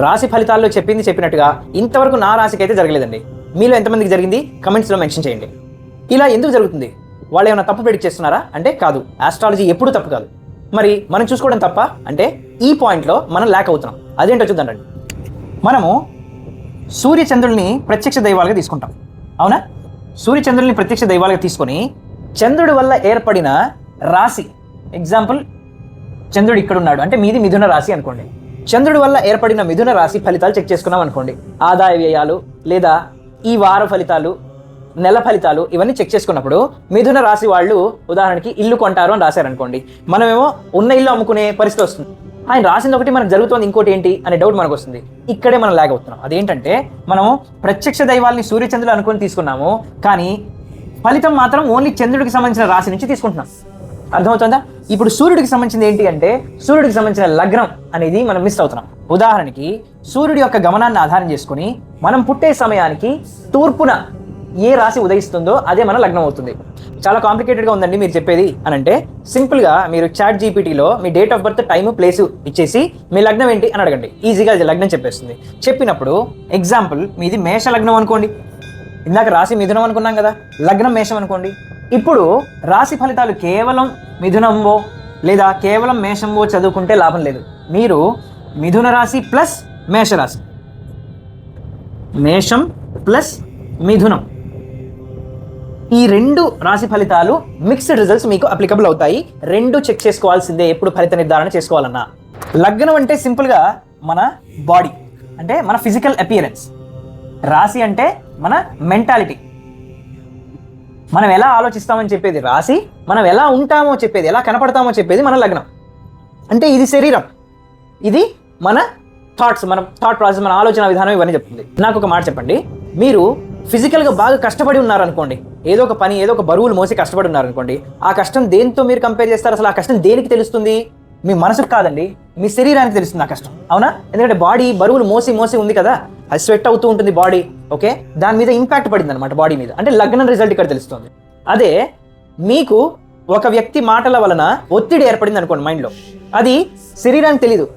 రాశి ఫలితాల్లో చెప్పింది చెప్పినట్టుగా ఇంతవరకు నా రాశికి అయితే జరగలేదండి. మీలో ఎంతమందికి జరిగింది కమెంట్స్లో మెన్షన్ చేయండి. ఇలా ఎందుకు జరుగుతుంది? వాళ్ళు ఏమైనా తప్పు ప్రెడిక్ట్ చేస్తున్నారా అంటే కాదు. ఆస్ట్రాలజీ ఎప్పుడు తప్పు కాదు. మరి మనం చూసుకోవడం తప్ప అంటే ఈ పాయింట్లో మనం ల్యాక్ అవుతున్నాం. అదేంటో చూద్దాం రండి. మనము సూర్యచంద్రుల్ని ప్రత్యక్ష దైవాలుగా తీసుకుంటాం, అవునా? సూర్యచంద్రుల్ని ప్రత్యక్ష దైవాలుగా తీసుకొని చంద్రుడి వల్ల ఏర్పడిన రాశి, ఎగ్జాంపుల్ చంద్రుడు ఇక్కడ ఉన్నాడు అంటే మీది మిథున రాశి అనుకోండి. చంద్రుడి వల్ల ఏర్పడిన మిథున రాశి ఫలితాలు చెక్ చేసుకున్నాం అనుకోండి. ఆదాయ వ్యయాలు లేదా ఈ వార ఫలితాలు, నెల ఫలితాలు ఇవన్నీ చెక్ చేసుకున్నప్పుడు మిథున రాశి వాళ్ళు ఉదాహరణకి ఇల్లు కొంటారు అని రాశారనుకోండి. మనమేమో ఉన్న ఇల్లు అమ్ముకునే పరిస్థితి వస్తుంది. ఆయన రాసింది ఒకటి, మనకు జరుగుతుంది ఇంకోటి ఏంటి అనే డౌట్ మనకు వస్తుంది. ఇక్కడే మనం లాగ్ అవుతున్నాం. అదేంటంటే మనము ప్రత్యక్ష దైవాల్ని సూర్యచంద్రులు అనుకుని తీసుకున్నాము, కానీ ఫలితం మాత్రం ఓన్లీ చంద్రుడికి సంబంధించిన రాశి నుంచి తీసుకుంటున్నాం. అర్థమవుతుందా? ఇప్పుడు సూర్యుడికి సంబంధించింది ఏంటి అంటే సూర్యుడికి సంబంధించిన లగ్నం అనేది మనం మిస్ అవుతున్నాం. ఉదాహరణకి సూర్యుడి యొక్క గమనాన్ని ఆధారం చేసుకుని మనం పుట్టే సమయానికి తూర్పున ఏ రాశి ఉదయిస్తుందో అదే మన లగ్నం అవుతుంది. చాలా కాంప్లికేటెడ్గా ఉందండి మీరు చెప్పేది అని అంటే, సింపుల్గా మీరు చాట్ జీపీటీలో మీ date of birth, time, place ఇచ్చేసి మీ లగ్నం ఏంటి అని అడగండి. ఈజీగా అది లగ్నం చెప్పేస్తుంది. చెప్పినప్పుడు ఎగ్జాంపుల్ మీది మేష లగ్నం అనుకోండి. ఇందాక రాశి మిథునం అనుకున్నాం కదా, లగ్నం మేషం అనుకోండి. ఇప్పుడు రాశి ఫలితాలు కేవలం మిథునంవో లేదా కేవలం మేషంవో చదువుకుంటే లాభం లేదు. మీరు మిథున రాశి ప్లస్ మేషరాశి, మేషం ప్లస్ మిథునం, ఈ రెండు రాశి ఫలితాలు మిక్స్డ్ రిజల్ట్స్ మీకు అప్లికబుల్ అవుతాయి. రెండు చెక్ చేసుకోవాల్సిందే ఎప్పుడు ఫలిత నిర్ధారణ చేసుకోవాలన్నా. లగ్నం అంటే సింపుల్గా మన బాడీ అంటే మన ఫిజికల్ అపియరెన్స్, రాశి అంటే మన మెంటాలిటీ, మనం ఎలా ఆలోచిస్తామని చెప్పేది రాశి, మనం ఎలా ఉంటామో చెప్పేది, ఎలా కనపడతామో చెప్పేది మన లగ్నం. అంటే ఇది శరీరం, ఇది మన థాట్స్, మన థాట్ ప్రాసెస్, మన ఆలోచన విధానం ఇవన్నీ చెప్తుంది. నాకు ఒక మాట చెప్పండి, మీరు ఫిజికల్గా బాగా కష్టపడి ఉన్నారనుకోండి, ఏదో ఒక పని, ఏదో ఒక బరువులు మోసి కష్టపడి ఉన్నారనుకోండి, ఆ కష్టం దేనితో మీరు కంపేర్ చేస్తారు? అసలు ఆ కష్టం దేనికి తెలుస్తుంది? మీ మనసుకు కాదండి, మీ శరీరానికి తెలుస్తుంది ఆ కష్టం, అవునా? ఎందుకంటే బాడీ బరువులు మోసి మోసి ఉంది కదా, అది స్వెట్ అవుతూ ఉంటుంది బాడీ, ఓకే? దాని మీద ఇంపాక్ట్ పడింది అనమాట బాడీ మీద, అంటే లగ్నం రిజల్ట్ ఇక్కడ తెలుస్తుంది. అదే మీకు ఒక వ్యక్తి మాటల వలన ఒత్తిడి ఏర్పడింది అనుకోండి మైండ్లో, అది శరీరానికి తెలీదు,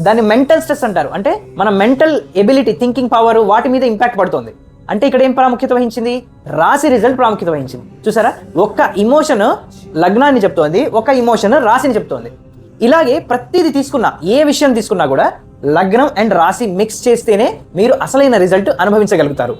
దాన్ని మెంటల్ స్ట్రెస్ అంటారు. అంటే మన మెంటల్ ఎబిలిటీ, థింకింగ్ పవర్, వాటి మీద ఇంపాక్ట్ పడుతుంది. అంటే ఇక్కడ ఏం ప్రాముఖ్యత వహించింది? రాశి రిజల్ట్ ప్రాముఖ్యత వహించింది. చూసారా, ఒక్క ఇమోషన్ లగ్నాన్ని చెప్తోంది, ఒక ఇమోషన్ రాశిని చెప్తోంది. ఇలాగే ప్రతిదీ తీసుకున్నా, ఏ విషయం తీసుకున్నా కూడా లగ్నం అండ్ రాశి మిక్స్ చేస్తేనే మీరు అసలైన రిజల్ట్ అనుభవించగలుగుతారు.